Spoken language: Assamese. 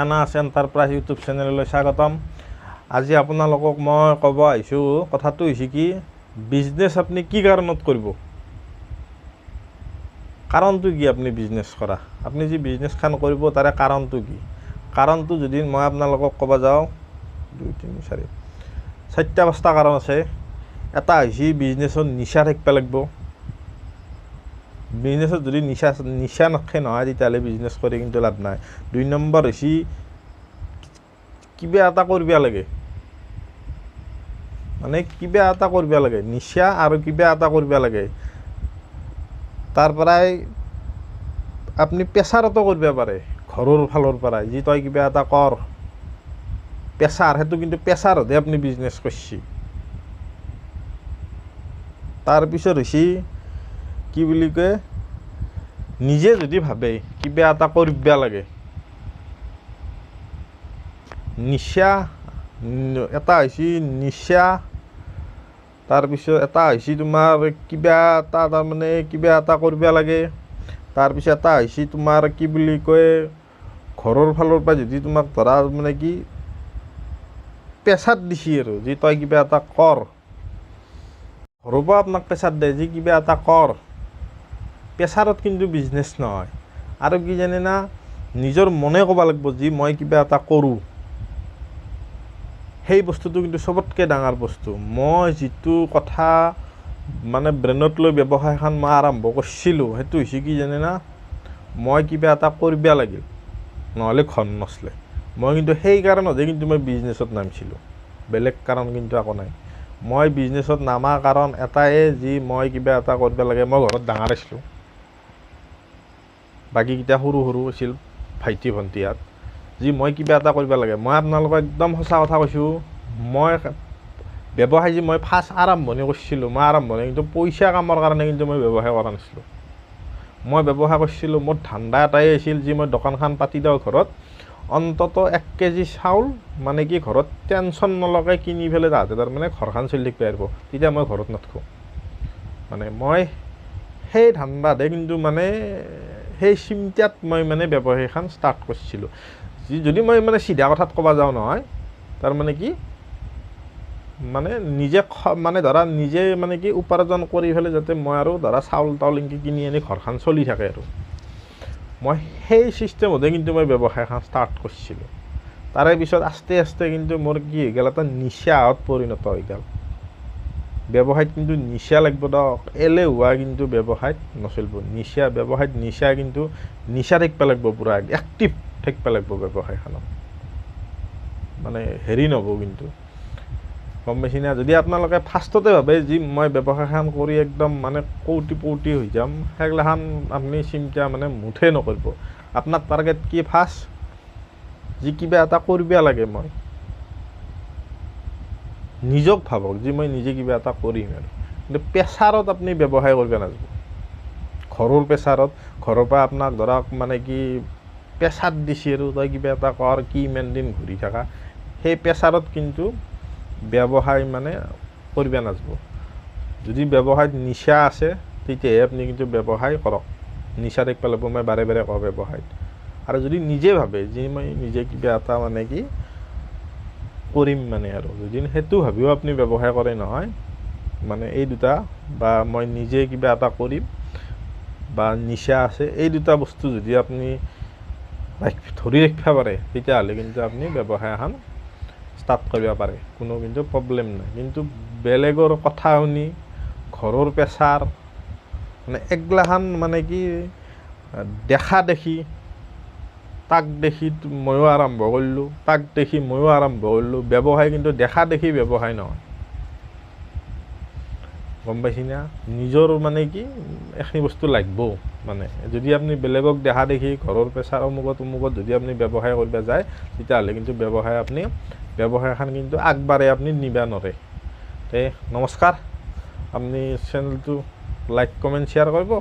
এনাছ এণ্টাৰপ্ৰাইজ ইউটিউব চেনেললৈ স্বাগতম। আজি আপোনালোকক মই ক'ব আহিছোঁ, কথাটো হৈছে কি, বিজনেছ আপুনি কি কাৰণত কৰিব, কাৰণটো কি আপুনি বিজনেছ কৰা, আপুনি যি বিজনেছখন কৰিব তাৰে কাৰণটো কি। কাৰণটো যদি মই আপোনালোকক ক'ব যাওঁ 2 3 4 4টা 5টা কাৰণ আছে। এটা হৈছে বিজনেছত নিচা থাকিব লাগিব। বিজনেছত যদি নিচা নাথাকে নহয় তেতিয়াহ'লে বিজনেছ কৰি কিন্তু লাভ নাই। 2 নম্বৰ হৈছে কিবা এটা কৰিব লাগে, মানে কিবা এটা কৰিব লাগে, নিচা আৰু কিবা এটা কৰিব লাগে। তাৰ পৰাই আপুনি প্ৰেছাৰতো কৰিব পাৰে, ঘৰৰ ফালৰ পৰাই যি তই কিবা এটা কৰ, প্ৰেছাৰ, সেইটো কিন্তু প্ৰেছাৰতহে আপুনি বিজনেছ কৰিছে। তাৰপিছত হৈছে কি বুলি কয়, নিজে যদি ভাবে কিবা এটা কৰিব লাগে, নিচা এটা হৈছে নিচা। তাৰপিছত এটা হৈছে তোমাৰ কিবা এটা, তাৰমানে কিবা এটা কৰিব লাগে। তাৰপিছত এটা হৈছে তোমাৰ কি বুলি কয়, ঘৰৰ ফালৰ পৰা যদি তোমাক ধৰা মানে কি প্ৰেছাৰ দিছে আৰু যি তই কিবা এটা কৰ, ঘৰৰ পৰা আপোনাক প্ৰেছাৰ দিয়ে যি কিবা এটা কৰ, প্ৰেছাৰত কিন্তু বিজনেছ নহয়। আৰু কি জানে না, নিজৰ মনে ক'ব লাগিব যি মই কিবা এটা কৰোঁ, সেই বস্তুটো কিন্তু চবতকৈ ডাঙৰ বস্তু। মই যিটো কথা মানে ব্ৰেইনত লৈ ব্যৱসায়খন মই আৰম্ভ কৰিছিলোঁ, সেইটো হৈছে কি জানে না, মই কিবা এটা কৰিব লাগিল, নহ'লে ঘৰ নচলে। মই কিন্তু সেই কাৰণতহে কিন্তু মই বিজনেছত নামিছিলোঁ, বেলেগ কাৰণ কিন্তু একো নাই। মই বিজনেছত নামাৰ কাৰণ এটাই, যি মই কিবা এটা কৰিব লাগে। মই ঘৰত ডাঙৰ আছিলোঁ, বাকীকেইটা সৰু সৰু আছিল ভাইটি ভণ্টিহঁত, যি মই কিবা এটা কৰিব লাগে। মই আপোনালোকক একদম সঁচা কথা কৈছোঁ, মই ব্যৱসায় যি মই ফাৰ্ষ্ট আৰম্ভণি কৰিছিলোঁ, মই আৰম্ভণি কিন্তু পইচা কামৰ কাৰণে কিন্তু মই ব্যৱসায় কৰা নাছিলোঁ। মই ব্যৱসায় কৰিছিলোঁ, মোৰ ধান্দা এটাই আছিল যি মই দোকানখন পাতি দিওঁ ঘৰত, অন্তত 1 কেজি চাউল মানে কি ঘৰত টেনশ্যন নলগাকৈ কিনি পেলাই তাহাঁতে তাৰমানে ঘৰখন চলি থাকিব পাৰিব, তেতিয়া মই ঘৰত নাথাকোঁ। মানে মই সেই ধান্দাতহে কিন্তু মানে সেই চিন্তাত মই মানে ব্যৱসায়খন ষ্টাৰ্ট কৰিছিলোঁ। যদি মই মানে চিধা কথাত ক'ব যাওঁ নহয়, তাৰমানে কি মানে নিজে মানে ধৰা নিজে মানে কি উপাৰ্জন কৰি পেলাই যাতে মই আৰু ধৰা চাউল তাউল এনেকৈ কিনি আনি ঘৰখন চলি থাকে আৰু মই সেই ছিষ্টেমতে কিন্তু মই ব্যৱসায়খন ষ্টাৰ্ট কৰিছিলোঁ। তাৰে পিছত আস্তে আস্তে কিন্তু মোৰ কি হৈ গ'ল, এটা নিচাত পৰিণত হৈ গ'ল। ব্যৱসায়ত কিন্তু নিচা লাগিব দিয়ক, এলেহুৱা কিন্তু ব্যৱসায়ত নচলিব। নিচা ব্যৱসায়ত নিচা কিন্তু নিচা থাকিব লাগিব, পূৰা এক্টিভ থাকিব লাগিব ব্যৱসায়খনত, মানে হেৰি নহ'ব কিন্তু, গম পাইছে না। যদি আপোনালোকে ফাৰ্ষ্টতে ভাবে যি মই ব্যৱসায়খন কৰি একদম মানে কৌটিপৌটি হৈ যাম, সেইগিলাখান আপুনি চিন্তা মানে মুঠেই নকৰিব। আপোনাৰ টাৰ্গেট কি, ফাৰ্ষ্ট যি কিবা এটা কৰিব লাগে, মই নিজক ভাবক যি মই নিজে কিবা এটা কৰিম আৰু। কিন্তু প্ৰেছাৰত আপুনি ব্যৱসায় কৰিব নাযাব, ঘৰৰ প্ৰেছাৰত, ঘৰৰ পৰা আপোনাক ধৰক মানে কি প্ৰেছাৰ দিছে আৰু তই কিবা এটা কৰ, কি ইমান দিন ঘূৰি থাকা, সেই প্ৰেছাৰত কিন্তু ব্যৱসায় মানে কৰিব নাযাব। যদি ব্যৱসায়ত নিচা আছে তেতিয়াহে আপুনি কিন্তু ব্যৱসায় কৰক, নিচা থাকিব লাগিব। মই বাৰে বাৰে কওঁ ব্যৱসায়ত। আৰু যদি নিজে ভাবে যে মই নিজে কিবা এটা মানে কি কৰিম মানে, আৰু যদি সেইটো ভাবিও আপুনি ব্যৱসায় কৰে নহয়, মানে এই দুটা, বা মই নিজে কিবা এটা কৰিম বা নিচা আছে, এই দুটা বস্তু যদি আপুনি ধৰি ৰাখিব পাৰে, তেতিয়াহ'লে কিন্তু আপুনি ব্যৱসায় এখন ষ্টাৰ্ট কৰিব পাৰে, কোনো কিন্তু প্ৰব্লেম নাই। কিন্তু বেলেগৰ কথা শুনি, ঘৰৰ প্ৰেছাৰ, মানে এগিলাখান মানে কি দেখা দেখি, তাক দেখি ময়ো আৰম্ভ কৰিলোঁ, তাক দেখি ময়ো আৰম্ভ কৰিলোঁ। ব্যৱসায় কিন্তু দেখা দেখি ব্যৱসায় নহয়, গম পাইছি না। নিজৰ মানে কি এইখিনি বস্তু লাগিব। মানে যদি আপুনি বেলেগক দেখা দেখি ঘৰৰ প্ৰেছাৰ অমুকত যদি আপুনি ব্যৱসায় কৰিব যায়, তেতিয়াহ'লে কিন্তু ব্যৱসায়খন কিন্তু আগবাঢ়ে আপুনি নিব নোৱাৰে। তে নমস্কাৰ, আপুনি চেনেলটো লাইক কমেণ্ট শ্বেয়াৰ কৰিব।